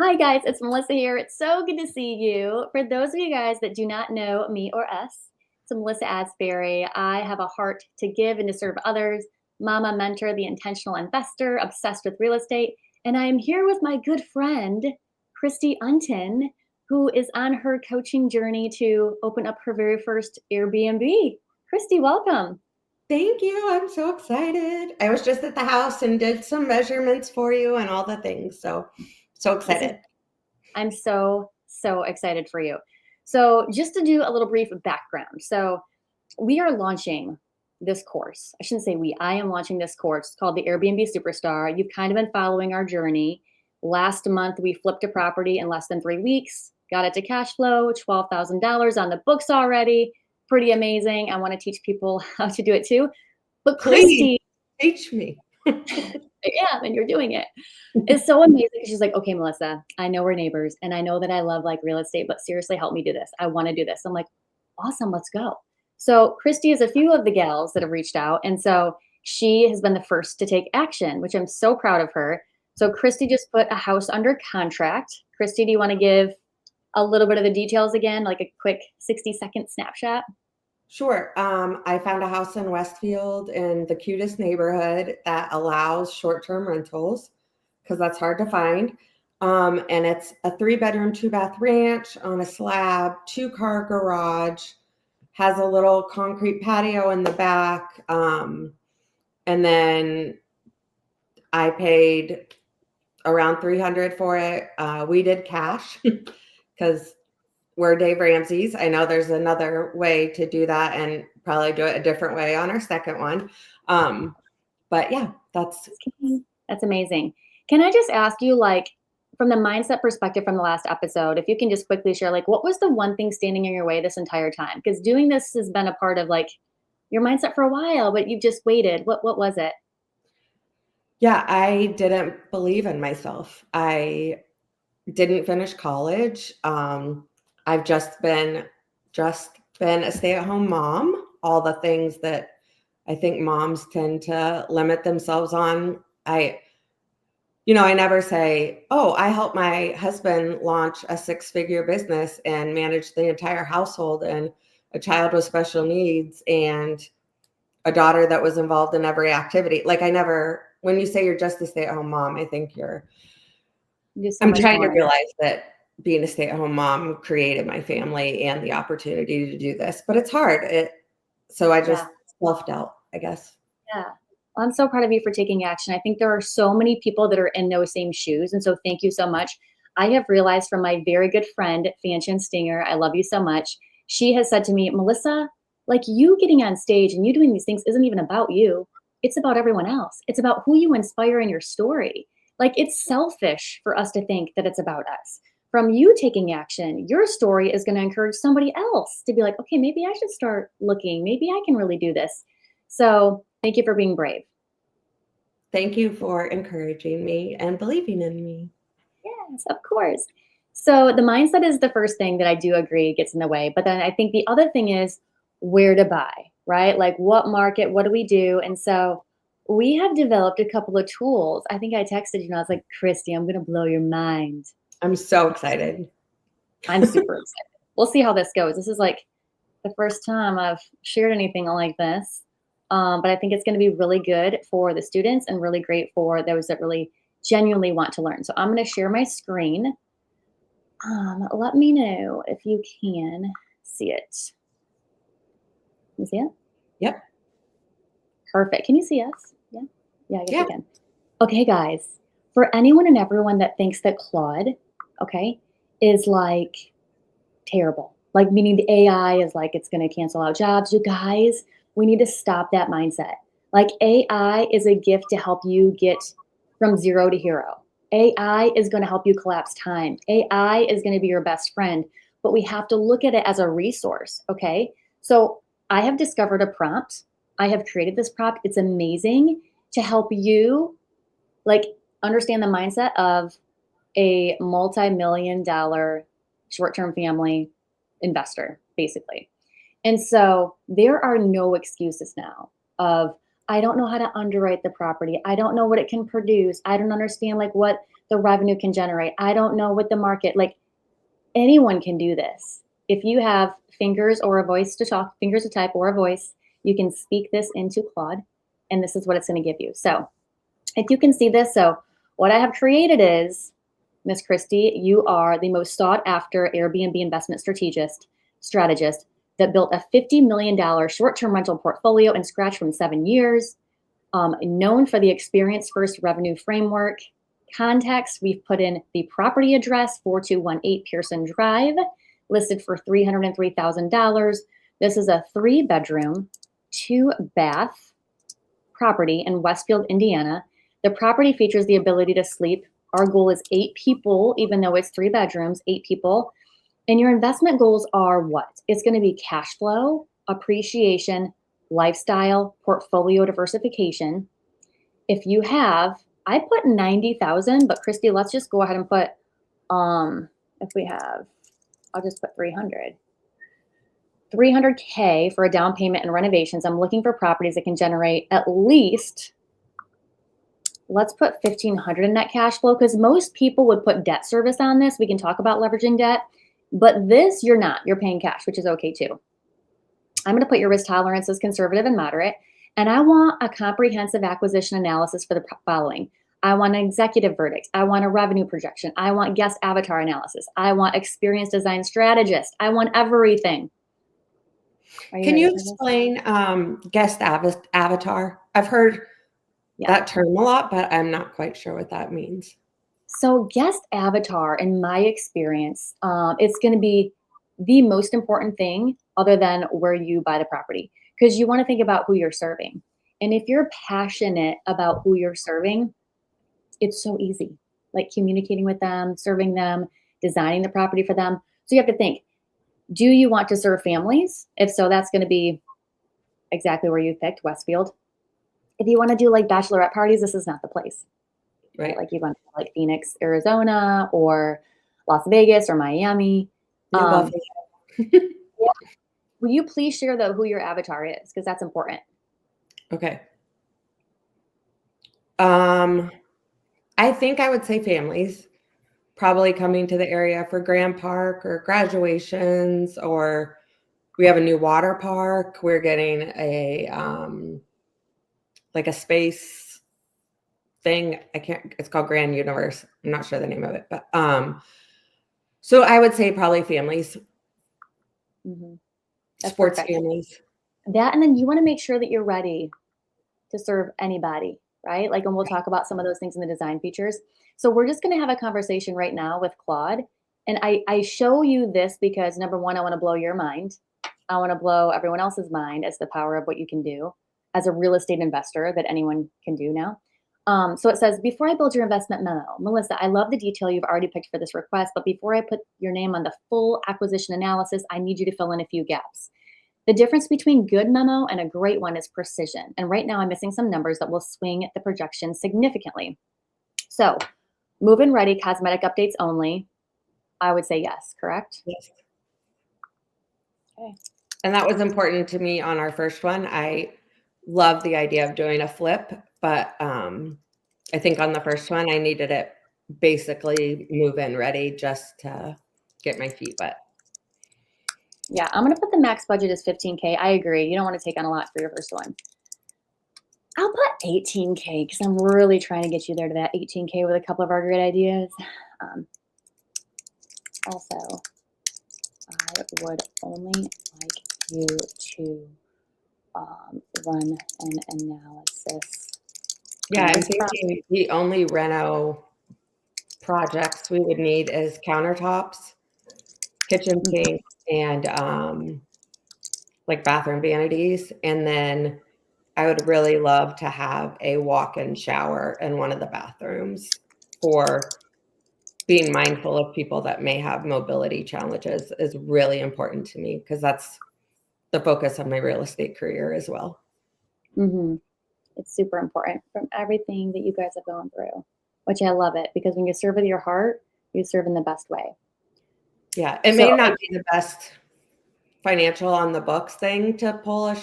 Hi guys, it's Melissa here. It's so good to see you. For those of you guys that do not know me or us, it's Melissa Asbury. I have a heart to give and to serve others. Mama mentor, the intentional investor, obsessed with real estate. And I am here with my good friend, Kristy Unton, who is on her coaching journey to open up her very first Airbnb. Kristy, welcome. Thank you. I'm so excited. I was just at the house and did some measurements for you and all the things. So This is excited. I'm so excited for you. So, just to do a little brief background. So, we are launching this course. I shouldn't say we, I am launching this course. It's called the Airbnb Superstar. You've kind of been following our journey. Last month, we flipped a property in less than 3 weeks, got it to cash flow, $12,000 on the books already. Pretty amazing. I want to teach people how to do it too. But Please Kristy, teach me. yeah, and you're doing it. It's so amazing. She's like, okay, Melissa, I know we're neighbors and I know that I love like real estate, but seriously, help me do this. I want to do this. I'm like, awesome, let's go. So Kristy is a few of the gals that have reached out. And so she has been the first to take action, which I'm so proud of her. So Kristy just put a house under contract. Kristy, do you want to give a little bit of the details again, like a quick 60-second snapshot? Sure. I found a house in Westfield in the cutest neighborhood that allows short-term rentals because that's hard to find. And it's a 3-bedroom, 2-bath ranch on a slab, 2-car garage, has a little concrete patio in the back. And then I paid around 300 for it. We did cash because we're Dave Ramsey's. I know there's another way to do that and probably do it a different way on our second one. But yeah, That's amazing. Can I just ask you, like, from the mindset perspective from the last episode, if you can just quickly share, like, what was the one thing standing in your way this entire time? Because doing this has been a part of like your mindset for a while, but you've just waited. What was it? yeah, I didn't believe in myself. I didn't finish college. I've just been a stay-at-home mom, all the things that I think moms tend to limit themselves on. I never say, oh, I helped my husband launch a 6-figure business and manage the entire household and a child with special needs and a daughter that was involved in every activity. Like when you say you're just a stay-at-home mom, I think You do so I'm much trying to more. realize that being a stay-at-home mom created my family and the opportunity to do this, but it's hard. So I Yeah. just self-doubt, I guess. Yeah. Well, I'm so proud of you for taking action. I think there are so many people that are in those same shoes. And so thank you so much. I have realized from my very good friend, Fanchen Stinger, I love you so much. She has said to me, Melissa, like you getting on stage and you doing these things isn't even about you. It's about everyone else. It's about who you inspire in your story. Like it's selfish for us to think that it's about us. From you taking action, your story is going to encourage somebody else to be like, okay, maybe I should start looking. Maybe I can really do this. So thank you for being brave. Thank you for encouraging me and believing in me. Yes, of course. So the mindset is the first thing that I do agree gets in the way. But then I think the other thing is where to buy, right? Like what market, what do we do? And so we have developed a couple of tools. I think I texted you and I was like, Kristy, I'm going to blow your mind. I'm so excited. I'm super excited. We'll see how this goes. This is like the first time I've shared anything like this. But I think it's going to be really good for the students and really great for those that really genuinely want to learn. So I'm going to share my screen. Let me know if you can see it. Can you see it? Yep. Perfect. Can you see us? Yeah. Yeah, I guess Yeah. you can. Okay, guys. For anyone and everyone that thinks that Claude, okay, is like terrible, like meaning the AI is like it's going to cancel out jobs, you guys, we need to stop that mindset. Like AI is a gift to help you get from zero to hero. AI is going to help you collapse time. AI is going to be your best friend, but we have to look at it as a resource, okay? So I have discovered a prompt. I have created this prompt. It's amazing to help you like understand the mindset of a multi-million dollar short-term family investor, basically. And so there are no excuses now of, I don't know how to underwrite the property. I don't know what it can produce. I don't understand like what the revenue can generate. I don't know what the market, like anyone can do this. If you have fingers or a voice to talk, fingers to type or a voice, you can speak this into Claude, and this is what it's going to give you. So if you can see this, so what I have created is, Miss Kristy, you are the most sought after Airbnb investment strategist that built a $50 million short-term rental portfolio and scratch from 7 years, known for the experience first revenue framework. Context, we've put in the property address, 4218 Pearson Drive, listed for $303,000. This is a 3-bedroom, 2-bath property in Westfield, Indiana. The property features the ability to sleep. Our goal is 8 people, even though it's 3 bedrooms, 8 people. And your investment goals are what? It's going to be cash flow, appreciation, lifestyle, portfolio diversification. If you have, I put 90,000, but Kristy, let's just go ahead and put, if we have, I'll just put 300K for a down payment and renovations. I'm looking for properties that can generate at least, let's put 1,500 in net cash flow, because most people would put debt service on this. We can talk about leveraging debt, but this you're not. You're paying cash, which is okay too. I'm going to put your risk tolerance as conservative and moderate, and I want a comprehensive acquisition analysis for the following. I want an executive verdict. I want a revenue projection. I want guest avatar analysis. I want experienced design strategist. I want everything. Can you explain guest avatar? I've heard that term a lot, but I'm not quite sure what that means. So guest avatar, in my experience, it's going to be the most important thing other than where you buy the property, because you want to think about who you're serving. And if you're passionate about who you're serving, it's so easy, like communicating with them, serving them, designing the property for them. So you have to think, do you want to serve families? If so, that's going to be exactly where you picked, Westfield. If you want to do like bachelorette parties, this is not the place. Right. Like you want to like Phoenix, Arizona, or Las Vegas or Miami. Yeah. Will you please share though who your avatar is? Because that's important. Okay. I think I would say families, probably coming to the area for Grand Park or graduations, or we have a new water park. We're getting a like a space thing. It's called Grand Universe. I'm not sure the name of it, but so I would say probably families. Mm-hmm. Sports perfect. Families. That, and then you want to make sure that you're ready to serve anybody, right? Like, and we'll talk about some of those things in the design features. So we're just going to have a conversation right now with Claude. And I show you this because number one, I want to blow your mind. I want to blow everyone else's mind as the power of what you can do as a real estate investor that anyone can do now. So it says, before I build your investment memo, Melissa, I love the detail you've already picked for this request, but before I put your name on the full acquisition analysis, I need you to fill in a few gaps. The difference between good memo and a great one is precision. And right now I'm missing some numbers that will swing the projection significantly. So move-in ready, cosmetic updates only. I would say yes, correct? Yes. Okay. And that was important to me on our first one. I love the idea of doing a flip, but I think on the first one, I needed it basically move-in ready just to get my feet wet. Yeah, I'm going to put the max budget as 15K. I agree. You don't want to take on a lot for your first one. I'll put 18K because I'm really trying to get you there to that 18K with a couple of our great ideas. Also, I would only like you to run an analysis. Yeah, I think the only reno projects we would need is countertops, kitchen sink, and like bathroom vanities. And then I would really love to have a walk-in shower in one of the bathrooms for being mindful of people that may have mobility challenges is really important to me because that's the focus of my real estate career as well. Mm-hmm. It's super important from everything that you guys have gone through, which I love it because when you serve with your heart, you serve in the best way. Yeah, it may not be the best financial on the books thing to pull a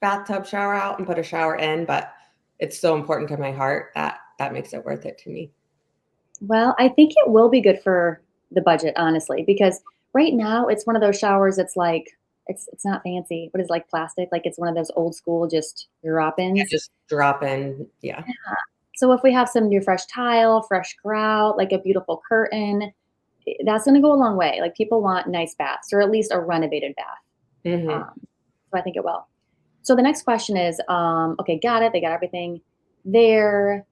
bathtub shower out and put a shower in, but it's so important to my heart that makes it worth it to me. Well, I think it will be good for the budget, honestly, because right now it's one of those showers. It's like it's not fancy. What is like plastic? Like it's one of those old school just Yeah, drop-ins. just drop in. Yeah. So if we have some new fresh tile, fresh grout, like a beautiful curtain, that's going to go a long way. Like people want nice baths or at least a renovated bath. Hmm. So I think it will. So the next question is, okay, got it. They got everything there.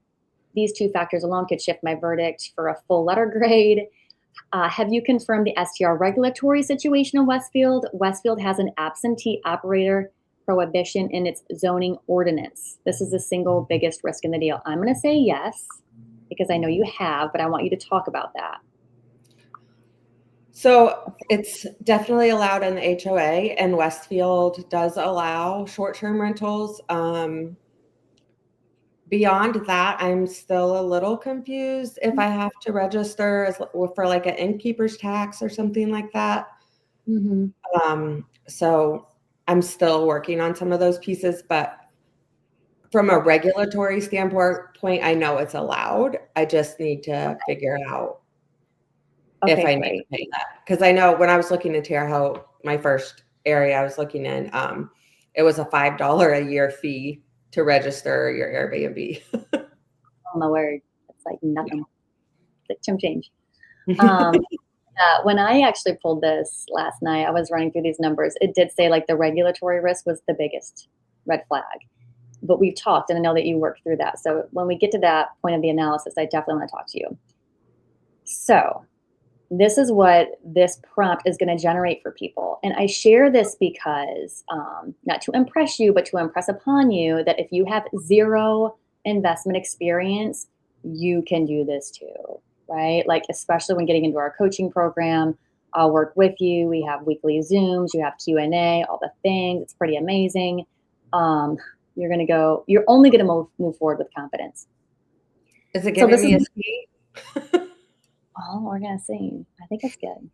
These two factors alone could shift my verdict for a full letter grade. Have you confirmed the STR regulatory situation in Westfield? Westfield has an absentee operator prohibition in its zoning ordinance. This is the single biggest risk in the deal. I'm going to say yes because I know you have, but I want you to talk about that. So it's definitely allowed in the HOA, and Westfield does allow short-term rentals. Beyond that, I'm still a little confused if I have to register for like an innkeeper's tax or something like that. Mm-hmm. So I'm still working on some of those pieces, but from a regulatory standpoint, I know it's allowed. I just need to figure out if Okay, I need to great. pay that. Because I know when I was looking in Terre Haute, my first area I was looking in, it was a $5 a year fee to register your Airbnb. Oh my word, it's like nothing. It's like chump change. Um, when I actually pulled this last night, I was running through these numbers. It did say like the regulatory risk was the biggest red flag. But we've talked, and I know that you worked through that. So when we get to that point of the analysis, I definitely want to talk to you. So this is what this prompt is going to generate for people. And I share this because, not to impress you, but to impress upon you that if you have zero investment experience, you can do this too, right? Like, especially when getting into our coaching program, I'll work with you. We have weekly Zooms, you have Q&A, all the things. It's pretty amazing. You're only going to move forward with confidence. Is it So giving this is, me a C? oh, we're going to see. I think it's good.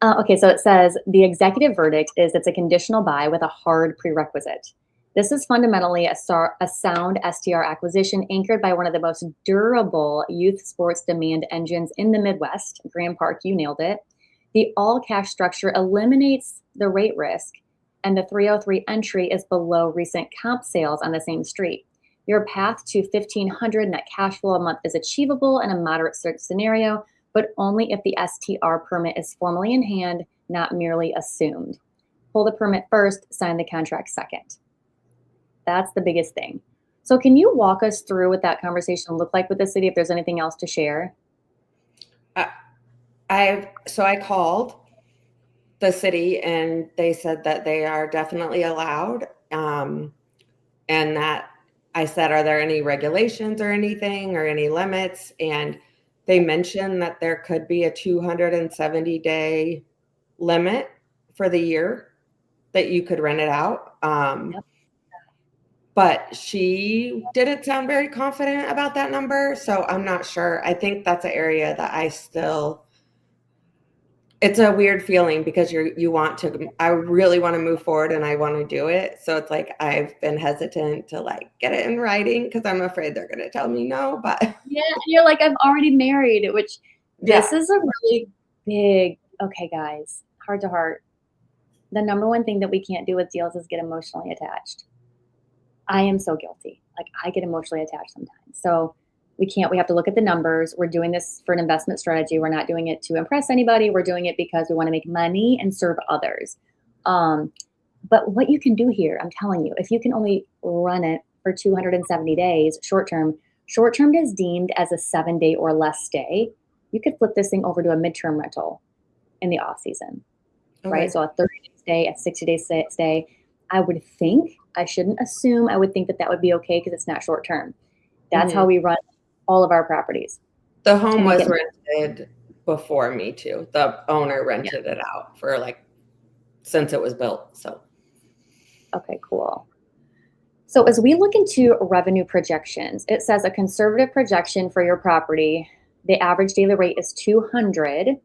Okay, so it says the executive verdict is it's a conditional buy with a hard prerequisite. This is fundamentally a sound STR acquisition anchored by one of the most durable youth sports demand engines in the Midwest. Grand Park, you nailed it. The all-cash structure eliminates the rate risk, and the 303 entry is below recent comp sales on the same street. Your path to 1,500 net cash flow a month is achievable in a moderate scenario, but only if the STR permit is formally in hand, not merely assumed. Pull the permit first, sign the contract second. That's the biggest thing. So can you walk us through what that conversation looked like with the city, if there's anything else to share? I called the city and they said that they are definitely allowed. And that I said, are there any regulations or anything or any limits? And they mentioned that there could be a 270-day limit for the year that you could rent it out. Yep. But she didn't sound very confident about that number. So I'm not sure. I think that's an area that it's a weird feeling because I really want to move forward and I want to do it. So it's like, I've been hesitant to like get it in writing because I'm afraid they're going to tell me no, but Yeah, and you're like, I'm already married, which this yeah. is a really big, okay, guys, heart to heart. The number one thing that we can't do with deals is get emotionally attached. I am so guilty. Like I get emotionally attached sometimes. So we have to look at the numbers. We're doing this for an investment strategy. We're not doing it to impress anybody. We're doing it because we want to make money and serve others. But what you can do here, I'm telling you, if you can only run it for 270 days, short term is deemed as a 7-day or less stay. You could flip this thing over to a midterm rental in the off season, right? Okay. So a 30-day stay, a 60-day stay. I would think, I shouldn't assume, I would think that would be okay because it's not short term. That's how Mhm. we run all of our properties. The home And was again, rented before me too. The owner yeah, rented it out for like, since it was built. So, okay, cool. So as we look into revenue projections, it says a conservative projection for your property, the average daily rate is 200.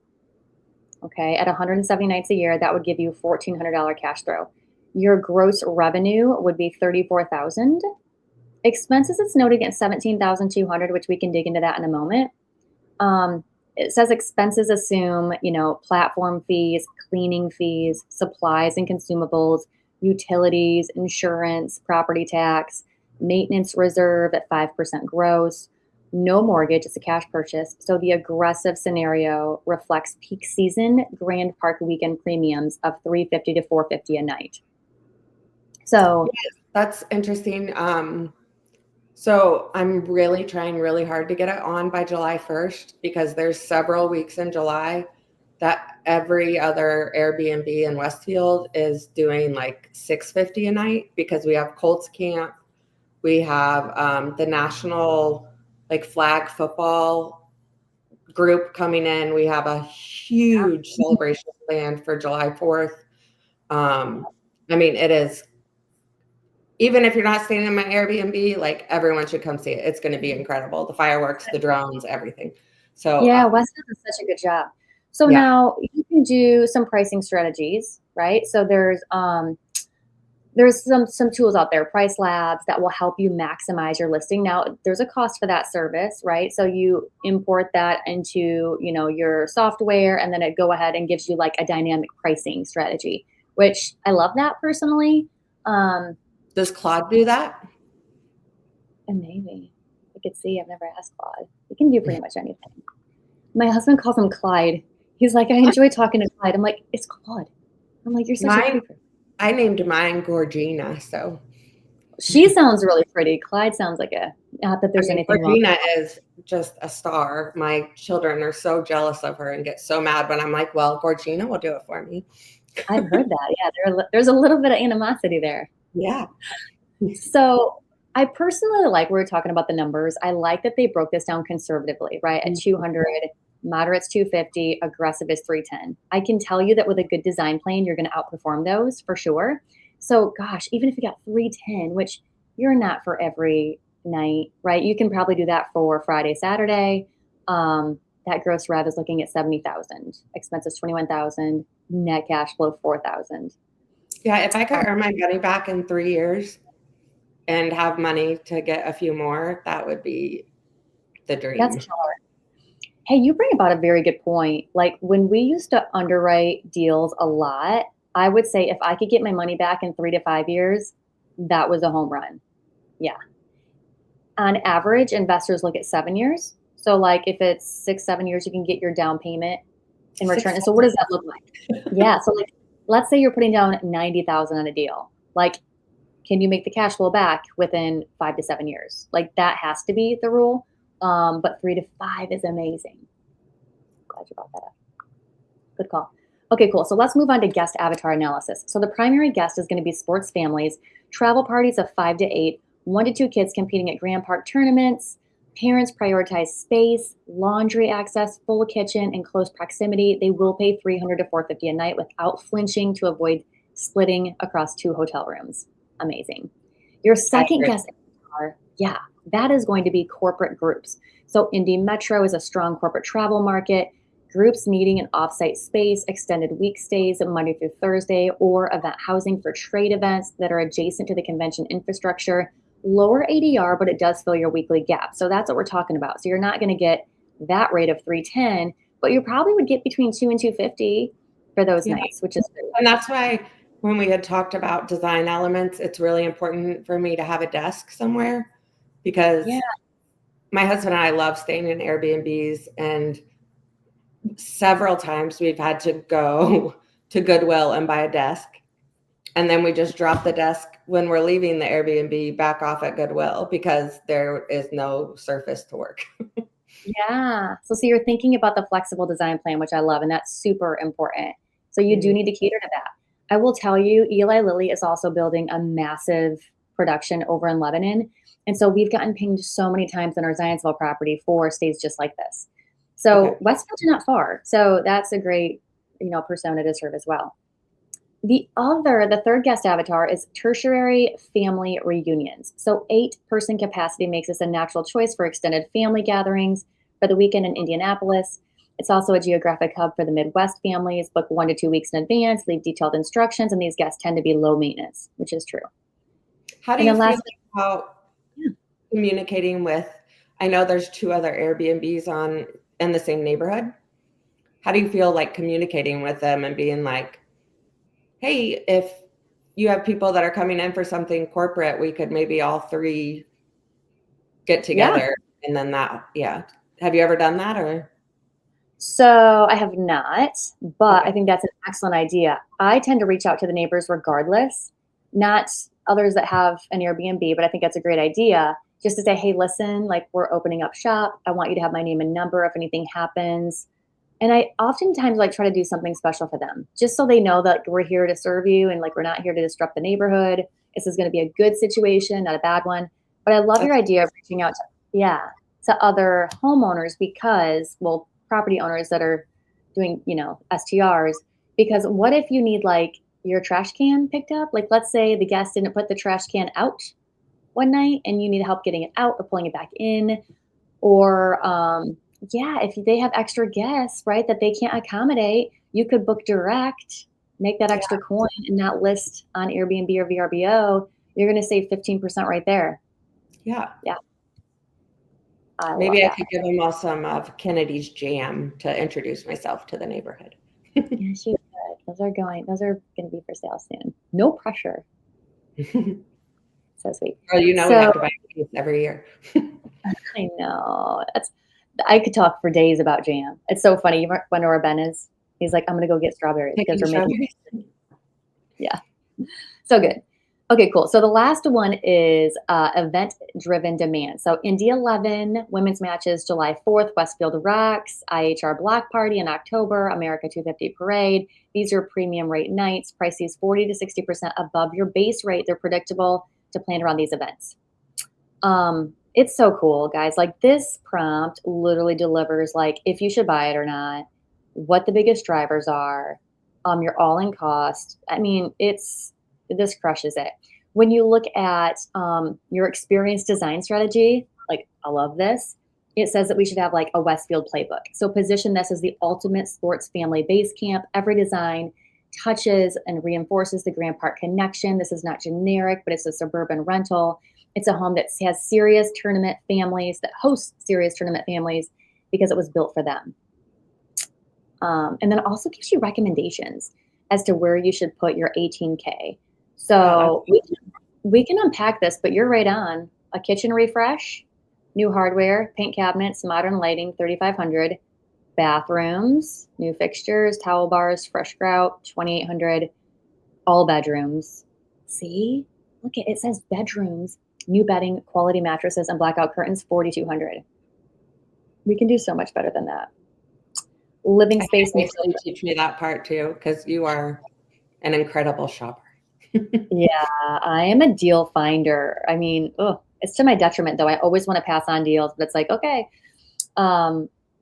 Okay, at 170 nights a year, that would give you $1,400 cash flow. Your gross revenue would be 34,000. Expenses, it's noted at 17,200, which we can dig into that in a moment. It says expenses assume, platform fees, cleaning fees, supplies and consumables, utilities, insurance, property tax, maintenance reserve at 5% gross, no mortgage, it's a cash purchase. So the aggressive scenario reflects peak season Grand Park weekend premiums of $350 to $450 a night. So That's interesting. So I'm really trying really hard to get it on by July 1st because there's several weeks in July that every other Airbnb in Westfield is doing like $650 a night because we have Colts camp, we have the national like flag football group coming in, we have a huge celebration planned for July 4th. I mean, it is. Even if you're not staying in my Airbnb, like everyone should come see it. It's going to be incredible. The fireworks, the drones, everything. So yeah, Westfield does such a good job. So yeah, now you can do some pricing strategies, right? So there's some tools out there, price labs, that will help you maximize your listing. Now there's a cost for that service, right? So you import that into your software, and then it go ahead and gives you like a dynamic pricing strategy, which I love that personally. does Claude do that? And maybe I could see. I've never asked Claude. He can do pretty much anything. My husband calls him Clyde. He's like, I enjoy talking to Clyde. I'm like, it's Claude. I'm like, you're such a Mine, creeper. I named mine Gorgina. So She sounds really pretty. Clyde sounds like not that I there's mean, anything wrong. Gorgina is just a star. My children are so jealous of her and get so mad when I'm like, well, Gorgina will do it for me. I've heard that. Yeah, there's a little bit of animosity there. Yeah. So I personally like, we were talking about the numbers. I like that they broke this down conservatively, right? At 200, moderate's 250, aggressive is 310. I can tell you that with a good design plan, you're going to outperform those for sure. So gosh, even if you got 310, which you're not for every night, right? You can probably do that for Friday, Saturday. That gross rev is looking at 70,000, expenses 21,000, net cash flow 4,000. Yeah. If I could earn my money back in 3 years and have money to get a few more, that would be the dream. That's killer. Hey, you bring about a very good point. Like when we used to underwrite deals a lot, I would say if I could get my money back in 3 to 5 years, that was a home run. Yeah. On average, investors look at 7 years. So like if it's 6, 7 years, you can get your down payment in return. And so what does that look like? Yeah. So like, let's say you're putting down 90,000 on a deal. Like, can you make the cash flow back within 5 to 7 years? Like that has to be the rule. But 3 to 5 is amazing. Glad you brought that up. Good call. Okay, cool. So let's move on to guest avatar analysis. So the primary guest is going to be sports families, travel parties of 5 to 8, 1 to 2 kids competing at Grand Park tournaments. Parents prioritize space, laundry access, full kitchen, and close proximity. They will pay $300 to $450 a night without flinching to avoid splitting across 2 hotel rooms. Amazing. Your second guest avatar, yeah, that is going to be corporate groups. So Indy Metro is a strong corporate travel market. Groups needing an offsite space, extended week stays Monday through Thursday, or event housing for trade events that are adjacent to the convention infrastructure. Lower ADR, but it does fill your weekly gap. So that's what we're talking about. So you're not going to get that rate of 310, but you probably would get between 2 and 250 for those nights, which is great. And that's why when we had talked about design elements, it's really important for me to have a desk somewhere because my husband and I love staying in Airbnbs, and several times we've had to go to Goodwill and buy a desk. And then we just drop the desk when we're leaving the Airbnb back off at Goodwill because there is no surface to work. Yeah. So you're thinking about the flexible design plan, which I love, and that's super important. So you do need to cater to that. I will tell you, Eli Lilly is also building a massive production over in Lebanon. And so we've gotten pinged so many times on our Zionsville property for stays just like this. So Westfield's not far. So that's a great, persona to serve as well. The third guest avatar is tertiary family reunions. So 8-person capacity makes this a natural choice for extended family gatherings for the weekend in Indianapolis. It's also a geographic hub for the Midwest families. Book 1 to 2 weeks in advance, leave detailed instructions, and these guests tend to be low maintenance, which is true. How do you feel about communicating with, I know there's 2 other Airbnbs on in the same neighborhood? How do you feel like communicating with them and being like, hey, if you have people that are coming in for something corporate, we could maybe all three get together and then that, yeah. Have you ever done that or? So I have not, but Okay. I think that's an excellent idea. I tend to reach out to the neighbors regardless, not others that have an Airbnb, but I think that's a great idea just to say, hey, listen, like we're opening up shop. I want you to have my name and number if anything happens. And I oftentimes like try to do something special for them just so they know that we're here to serve you and like we're not here to disrupt the neighborhood. This is going to be a good situation, not a bad one. But I love your That's idea of reaching out to, yeah, to other homeowners because, well, property owners that are doing, STRs. Because what if you need like your trash can picked up? Like, let's say the guest didn't put the trash can out one night and you need help getting it out or pulling it back in. Or, yeah, if they have extra guests, right, that they can't accommodate, you could book direct, make that yeah. extra coin and not list on Airbnb or VRBO. You're going to save 15% right there. Yeah. Yeah. I love Maybe I that. could give them all some of Kennedy's jam to introduce myself to the neighborhood. Yes, you could. Those are going to be for sale soon. No pressure. So sweet. Girl, we So have to buy a case every year. I know I could talk for days about jam. It's so funny. You wonder where Ben is? He's like, I'm going to go get strawberries because Picking we're making, strawberries. yeah. So good. Okay, cool. So the last one is event-driven demand. So Indy 11, women's matches July 4th, Westfield Rocks, IHR Block Party in October, America 250 Parade. These are premium rate nights. Prices 40 to 60% above your base rate. They're predictable to plan around these events. It's so cool, guys. Like this prompt literally delivers like if you should buy it or not, what the biggest drivers are, your all-in cost. I mean, this crushes it. When you look at your experience design strategy, like I love this. It says that we should have like a Westfield playbook. So position this as the ultimate sports family base camp. Every design touches and reinforces the Grand Park connection. This is not generic, but it's a suburban rental. It's a home that has serious tournament families, that hosts serious tournament families because it was built for them. And then it also gives you recommendations as to where you should put your 18K. So we can unpack this, but you're right on. A kitchen refresh, new hardware, paint cabinets, modern lighting, 3,500. Bathrooms, new fixtures, towel bars, fresh grout, 2,800. All bedrooms. See? Look at it says bedrooms, new bedding, quality mattresses, and blackout curtains, 4,200. We can do so much better than that. Living space. Make sure you teach me that part too, because you are an incredible shopper. Yeah, I am a deal finder. I mean, it's to my detriment though. I always want to pass on deals, but it's like, okay.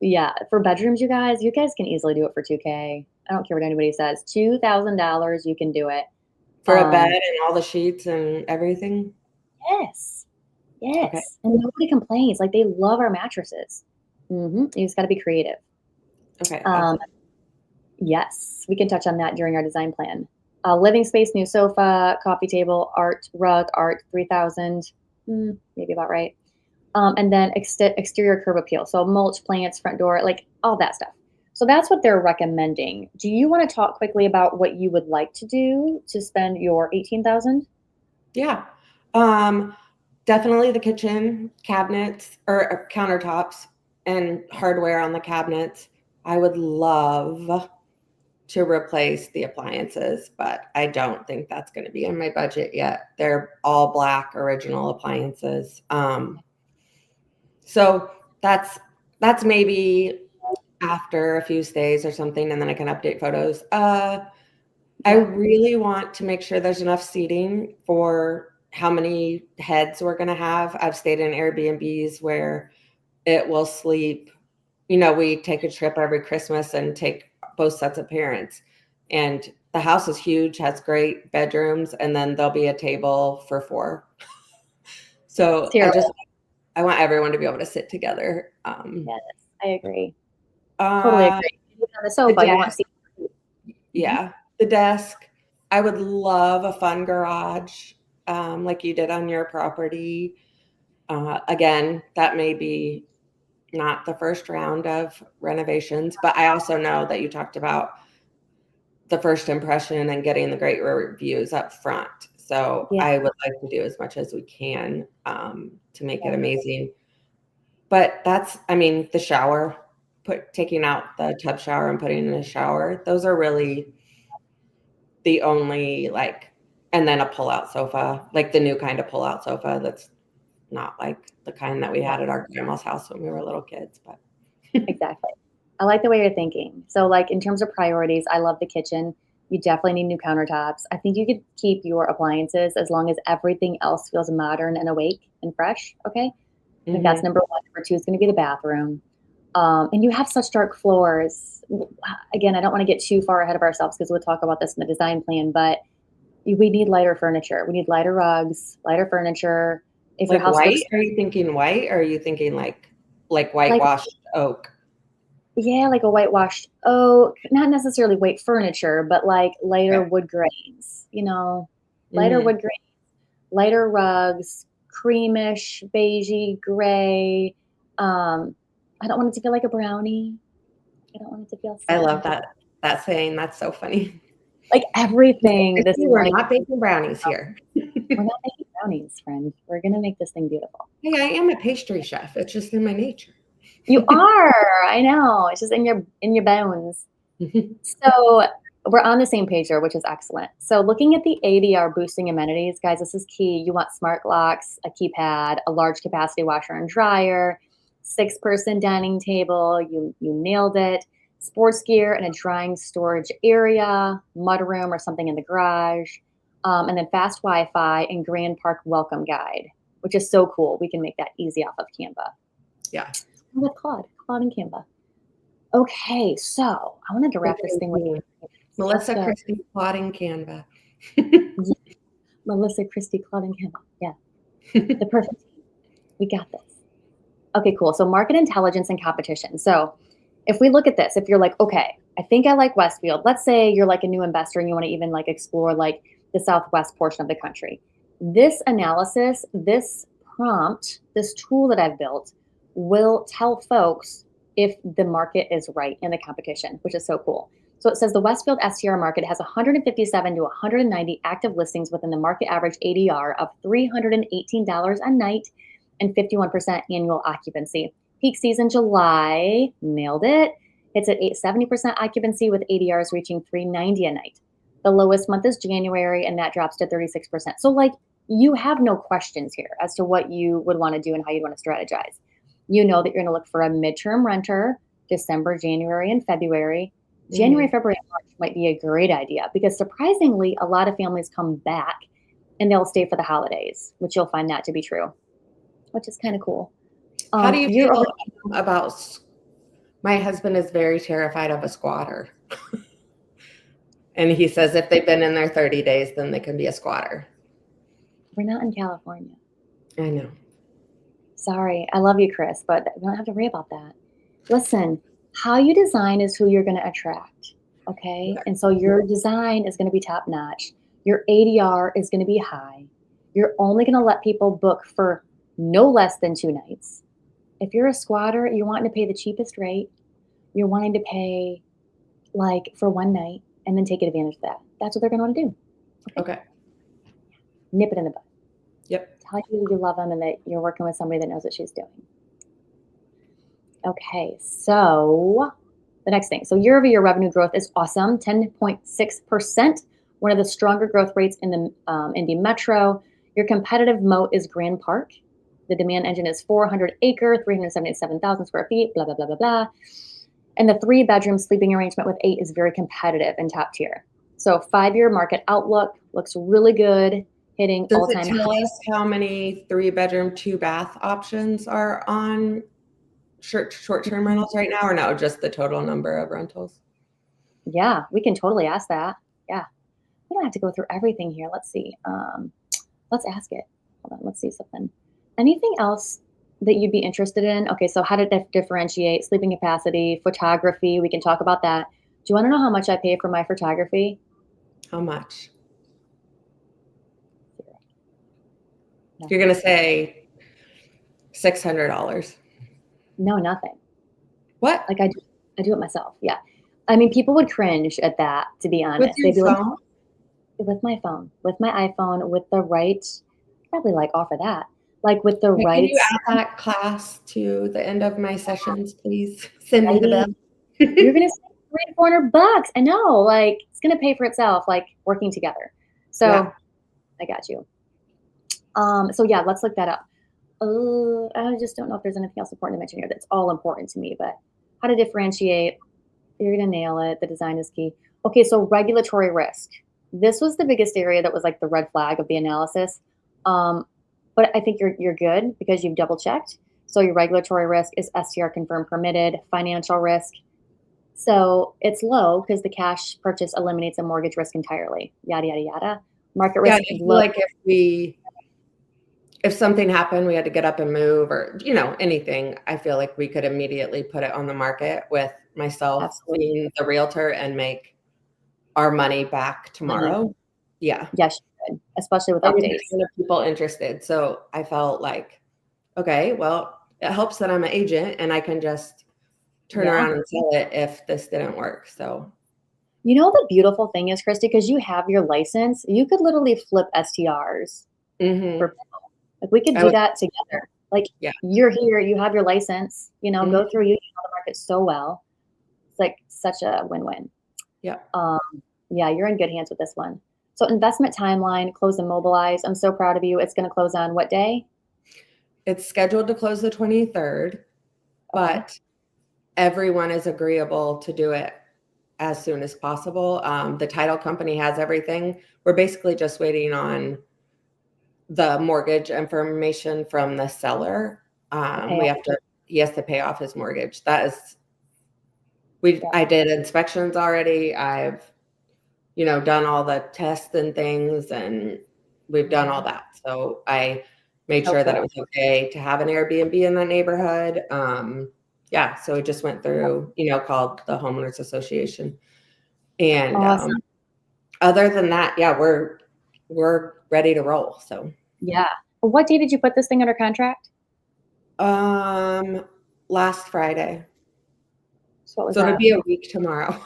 Yeah, for bedrooms, you guys can easily do it for 2K. I don't care what anybody says. $2,000, you can do it. For a bed and all the sheets and everything? Yes. Okay. Yes. And nobody complains. Like they love our mattresses. You just got to be creative. Okay. Awesome. Yes, we can touch on that during our design plan. Living space, new sofa, coffee table, art, rug, art, 3,000, maybe about right. And then exterior curb appeal. So mulch, plants, front door, like all that stuff. So that's what they're recommending. Do you want to talk quickly about what you would like to do to spend your 18,000? Yeah. Definitely the kitchen cabinets or countertops and hardware on the cabinets. I would love to replace the appliances, but I don't think that's going to be in my budget yet. They're all black original appliances. So that's maybe after a few stays or something, and then I can update photos. I really want to make sure there's enough seating for how many heads we're going to have. I've stayed in Airbnbs where it will sleep. We take a trip every Christmas and take both sets of parents. And the house is huge, has great bedrooms, and then there'll be a table for 4. So I want everyone to be able to sit together. Yes, I agree. Totally agree. On the sofa, you want to see. Yeah. The desk. I would love a fun garage, like you did on your property. Again, that may be not the first round of renovations, but I also know that you talked about the first impression and getting the great reviews up front. So Yeah. I would like to do as much as we can to make it amazing. But that's, I mean, the shower, taking out the tub shower and putting in a shower, those are really the only and then a pull-out sofa, like the new kind of pull-out sofa that's not like the kind that we had at our grandma's house when we were little kids. But Exactly. I like the way you're thinking. So like in terms of priorities, I love the kitchen. You definitely need new countertops. I think you could keep your appliances as long as everything else feels modern and awake and fresh. Okay. I think that's number one. Number two is going to be the bathroom. And you have such dark floors. Again, I don't want to get too far ahead of ourselves because we'll talk about this in the design plan, but we need lighter furniture. We need lighter rugs, lighter furniture. If your house white, looks, are you thinking white or are you thinking like whitewashed oak? yeah, like a whitewashed oak, not necessarily white furniture, but like lighter wood grains, lighter wood grains, lighter rugs, creamish, beigey, gray. I don't want it to feel like a brownie. I don't want it to feel I love that saying. That's so funny. Like everything. We're not baking brownies here. We're not making brownies, friend. We're going to make this thing beautiful. Hey, I am a pastry chef. It's just in my nature. You are. I know. It's just in your bones. So we're on the same page here, which is excellent. So looking at the ADR boosting amenities, guys, this is key. You want smart locks, a keypad, a large capacity washer and dryer, 6-person dining table. You nailed it. Sports gear and a drying storage area, mudroom or something in the garage, and then fast Wi-Fi and Grand Park welcome guide, which is so cool. We can make that easy off of Canva. Yeah. With Claude and Canva. Okay, so I wanted to wrap this thing with Melissa, Kristy, Claude, and Canva. Melissa, Kristy, Claude, and Canva. Yeah, the perfect team. We got this. Okay, cool. So market intelligence and competition. So if we look at this, if you're like, okay, I think I like Westfield. Let's say you're like a new investor and you want to even like explore like the Southwest portion of the country. This analysis, this prompt, this tool that I've built will tell folks if the market is right in the competition, which is so cool. So it says the Westfield STR market has 157 to 190 active listings within the market average ADR of $318 a night and 51% annual occupancy. Peak season July, nailed it. It's at 70% occupancy with ADRs reaching $390 a night. The lowest month is January, and that drops to 36%. So like you have no questions here as to what you would want to do and how you'd want to strategize. You know that you're going to look for a midterm renter, December, January, and February. January, February, and March might be a great idea because surprisingly, a lot of families come back and they'll stay for the holidays, which you'll find that to be true, which is kind of cool. How do you feel about, my husband is very terrified of a squatter. And he says if they've been in there 30 days, then they can be a squatter. We're not in California. I know. Sorry. I love you, Chris, but we don't have to worry about that. Listen, how you design is who you're going to attract. Okay. And so your design is going to be top notch. Your ADR is going to be high. You're only going to let people book for no less than 2 nights. If you're a squatter, you're wanting to pay the cheapest rate. You're wanting to pay like for 1 night and then take advantage of that. That's what they're going to want to do. Okay. Nip it in the bud. Yep. Tell you you love them and that you're working with somebody that knows what she's doing. Okay, so the next thing. So year-over-year revenue growth is awesome, 10.6%, one of the stronger growth rates in the Indy Metro. Your competitive moat is Grand Park. The demand engine is 400-acre, 377,000 square feet, blah, blah, blah, blah, blah. And the 3-bedroom sleeping arrangement with 8 is very competitive and top tier. So 5-year market outlook looks really good, hitting all-time highs. Does it tell us how many 3-bedroom, 2-bath options are on short-term rentals right now, or no, just the total number of rentals? Yeah, we can totally ask that. Yeah. We don't have to go through everything here. Let's see. Let's ask it. Hold on, let's see something. Anything else that you'd be interested in? Okay, so how to differentiate sleeping capacity, photography. We can talk about that. Do you want to know how much I pay for my photography? How much? No. You're going to say $600. No, nothing. What? Like I do it myself. Yeah. I mean, people would cringe at that, to be With honest. your They'd be like, phone? with my phone, with my iPhone, with the right, probably like offer that, like with the Hey, can right you add that class to the end of my sessions, please? Send me the writing. bill. You're gonna save $300-400. I know, like it's gonna pay for itself, like working together. Yeah. So I got you. So yeah, let's look that up. I just don't know if there's anything else important to mention here that's all important to me, but how to differentiate. You're gonna nail it. The design is key. Okay, so regulatory risk. This was the biggest area that was like the red flag of the analysis. Um, but I think you're good because you've double checked. So your regulatory risk is STR confirmed permitted, financial risk. So it's low because the cash purchase eliminates a mortgage risk entirely. Yada yada yada. Market Yeah, risk I feel low. like if something happened, we had to get up and move or, anything, I feel like we could immediately put it on the market with myself Absolutely. being the realtor and make our money back Money. tomorrow. Yeah. Yes, you could, especially with Or with a updates. ton of people interested. So I felt like, okay, well, it helps that I'm an agent and I can just turn Yeah. around and sell it if this didn't work. So You know the beautiful thing is, Kristy, because you have your license, you could literally flip STRs for mhm. people. Like we could I do was that together. Like yeah. you're here, you have your license, go Mhm. through you know the market so well. It's like such a win-win. Yeah. Um, yeah, you're in good hands with this one. So investment timeline, close and mobilize. I'm so proud of you. It's going to close on what day? It's scheduled to close the 23rd, Okay. but everyone is agreeable to do it as soon as possible. The title company has everything. We're basically just waiting on the mortgage information from the seller. Okay. He has to pay off his mortgage. Yeah. I did inspections already. I've, done all the tests and things and we've done all that. So I made So sure that it cool. was okay to have an Airbnb in that neighborhood. Yeah. So it just went through, called the homeowners association. And, Awesome. other than that, yeah, we're ready to roll. So, Yeah. What day did you put this thing under contract? um, last Friday. So what was So it'll that? be a week tomorrow.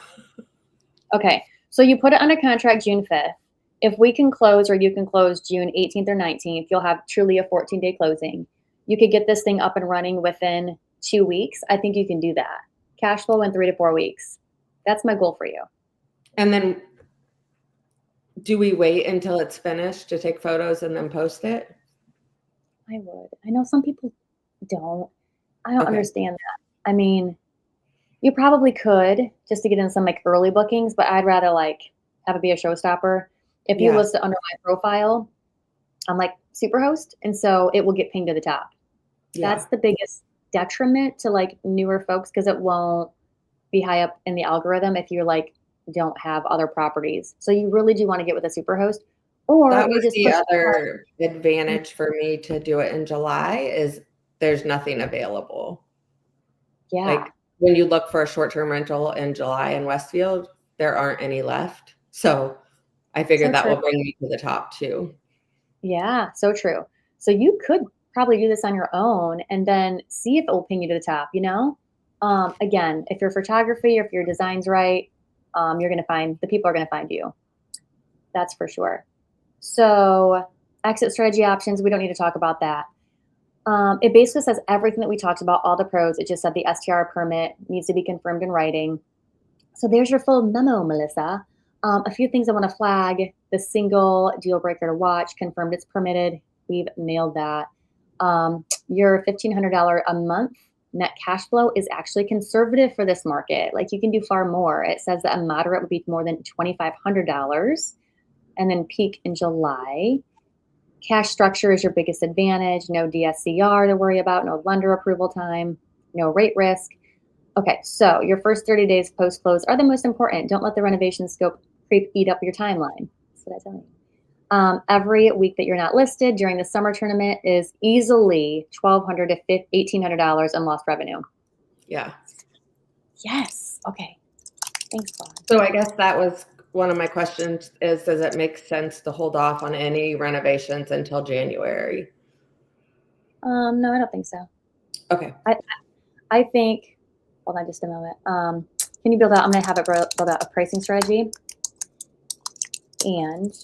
Okay. So you put it under contract June 5th. If we can close or you can close June 18th or 19th, you'll have truly a 14-day closing. You could get this thing up and running within 2 weeks. I think you can do that. Cash flow in 3 to 4 weeks. That's my goal for you. And then do we wait until it's finished to take photos and then post it? I would. I know some people don't. I don't Okay. understand that. I mean, you probably could just to get in some like early bookings, but I'd rather like have it be a showstopper. If you Yeah. list it under my profile, I'm like Superhost, and so it will get pinged to the top. Yeah. That's the biggest detriment to like newer folks because it won't be high up in the algorithm if you're like don't have other properties. So you really do want to get with a Superhost, or That you was just the put other advantage for me to do it in July is there's nothing available. yeah, Like when you look for a short-term rental in July in Westfield, there aren't any left. So I figured so that true. will bring me to the top too. Yeah, so true. So you could probably do this on your own and then see if it will ping you to the top. Again, if your photography or if your design's right, you're gonna find the people are gonna find you. That's for sure. So exit strategy options, we don't need to talk about that. It basically says everything that we talked about, all the pros. It just said the STR permit needs to be confirmed in writing. So there's your full memo, Melissa. A few things I want to flag. The single deal breaker to watch, confirmed it's permitted. We've nailed that. Your $1,500 a month net cash flow is actually conservative for this market. Like you can do far more. It says that a moderate would be more than $2,500 and then peak in July. Cash structure is your biggest advantage. No DSCR to worry about, no lender approval time, no rate risk. Okay, so your first 30 days post close are the most important. Don't let the renovation scope creep eat up your timeline. That's what I tell you. Every week that you're not listed during the summer tournament is easily $1,200 to $1,800 in lost revenue. Yeah. Yes. Okay. Thanks, Claude. So I guess that was one of my questions is, does it make sense to hold off on any renovations until January? No, I don't think so. Okay. I think, hold on just a moment. Can you build out, I'm going to have it build out a pricing strategy. And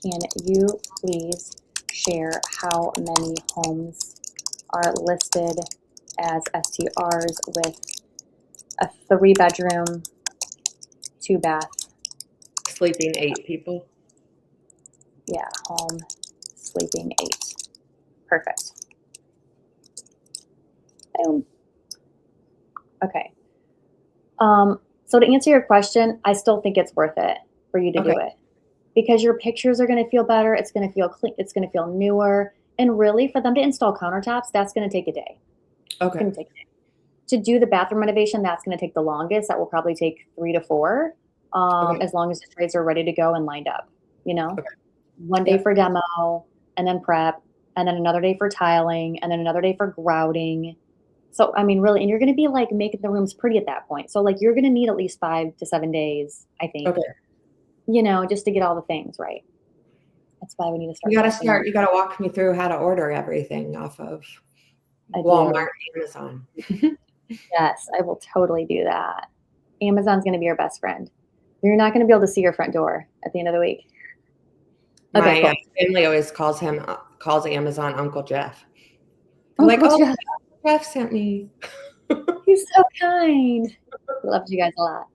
can you please share how many homes are listed as STRs with a 3-bedroom, 2-bath, Sleeping 8 people. yeah, home, sleeping 8. Perfect. Boom. Okay. So to answer your question, I still think it's worth it for you to do it because your pictures are going to feel better. It's going to feel clean. It's going to feel newer. And really, for them to install countertops, that's going to take a day. Okay. It's going to take a day. To do the bathroom renovation, that's going to take the longest. That will probably take 3 to 4, as long as the trays are ready to go and lined up. You know, one day for demo, and then prep, and then another day for tiling, and then another day for grouting. So, I mean, really, and you're going to be like making the rooms pretty at that point. So, like, you're going to need at least 5 to 7 days, I think, you know, just to get all the things right. That's why we need to start. You got to walk me through how to order everything off of Walmart, Amazon. Yes, I will totally do that. Amazon's going to be your best friend. You're not going to be able to see your front door at the end of the week. Okay, my family always calls Amazon Uncle Jeff. Uncle Jeff. Jeff sent me. He's so kind. He loves you guys a lot.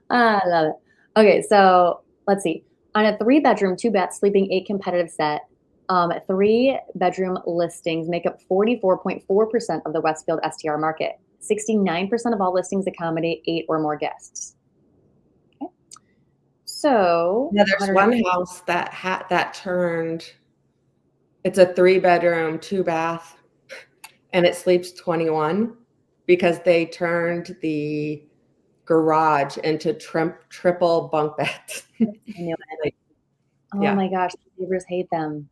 I love it. Okay, so let's see. On a 3-bedroom, 2-bath, sleeping 8 competitive set, 3-bedroom listings make up 44.4% of the Westfield STR market. 69% of all listings accommodate 8 or more guests. Okay. So there's one house that turned. It's a 3-bedroom, 2-bath, and it sleeps 21 because they turned the garage into triple bunk beds. I knew it. My gosh, the neighbors hate them.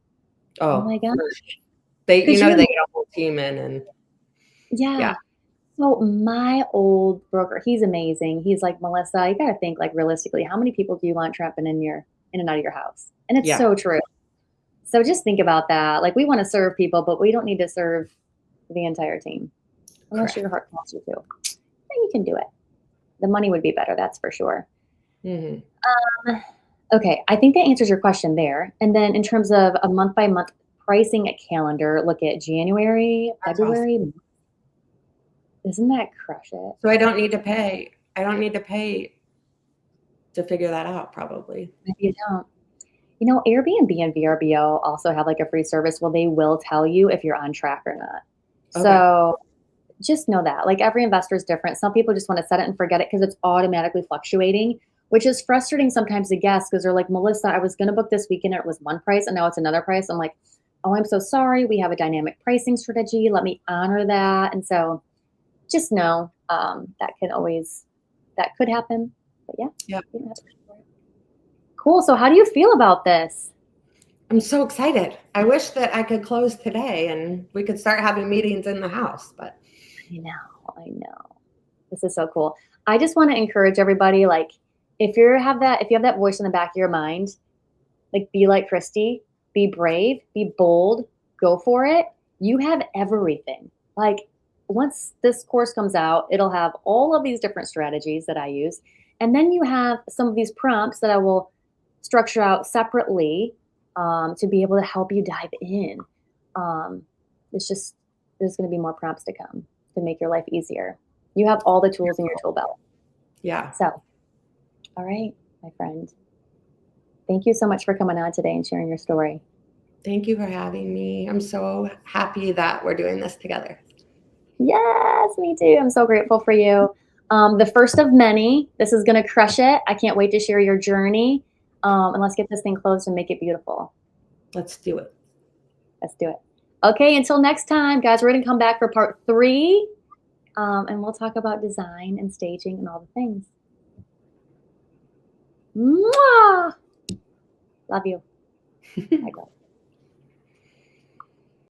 Oh my gosh. They get a whole team in and yeah. So my old broker, he's amazing. He's like, Melissa, you got to think like realistically, how many people do you want tramping in and out of your house? And it's so true. So just think about that. Like, we want to serve people, but we don't need to serve the entire team unless your heart calls you to. Then you can do it. The money would be better, that's for sure. Mm-hmm. Okay, I think that answers your question there. And then in terms of a month-by-month pricing calendar, look at January, February. Awesome. Isn't that crush it? So I don't need to pay. To figure that out, probably. Maybe you don't. You know, Airbnb and VRBO also have like a free service. Well, they will tell you if you're on track or not. Okay. So just know that. Like, every investor is different. Some people just want to set it and forget it because it's automatically fluctuating, which is frustrating sometimes to guess because they're like, Melissa, I was going to book this weekend and it was one price and now it's another price. I'm like, oh, I'm so sorry. We have a dynamic pricing strategy. Let me honor that. And so just know that could happen. But yeah. Cool. So how do you feel about this? I'm so excited. I wish that I could close today and we could start having meetings in the house, but I know. This is so cool. I just want to encourage everybody, like, if you have that voice in the back of your mind, like, be like Kristy, be brave, be bold, go for it. You have everything. Like, once this course comes out, it'll have all of these different strategies that I use. And then you have some of these prompts that I will structure out separately to be able to help you dive in. There's going to be more prompts to come to make your life easier. You have all the tools in your tool belt. Yeah. So, all right, my friend. Thank you so much for coming on today and sharing your story. Thank you for having me. I'm so happy that we're doing this together. Yes, me too. I'm so grateful for you. The first of many. This is going to crush it. I can't wait to share your journey. And let's get this thing closed and make it beautiful. Let's do it. Let's do it. Okay, until next time, guys, we're going to come back for part 3. And we'll talk about design and staging and all the things. Mwah! Love you. Bye, guys.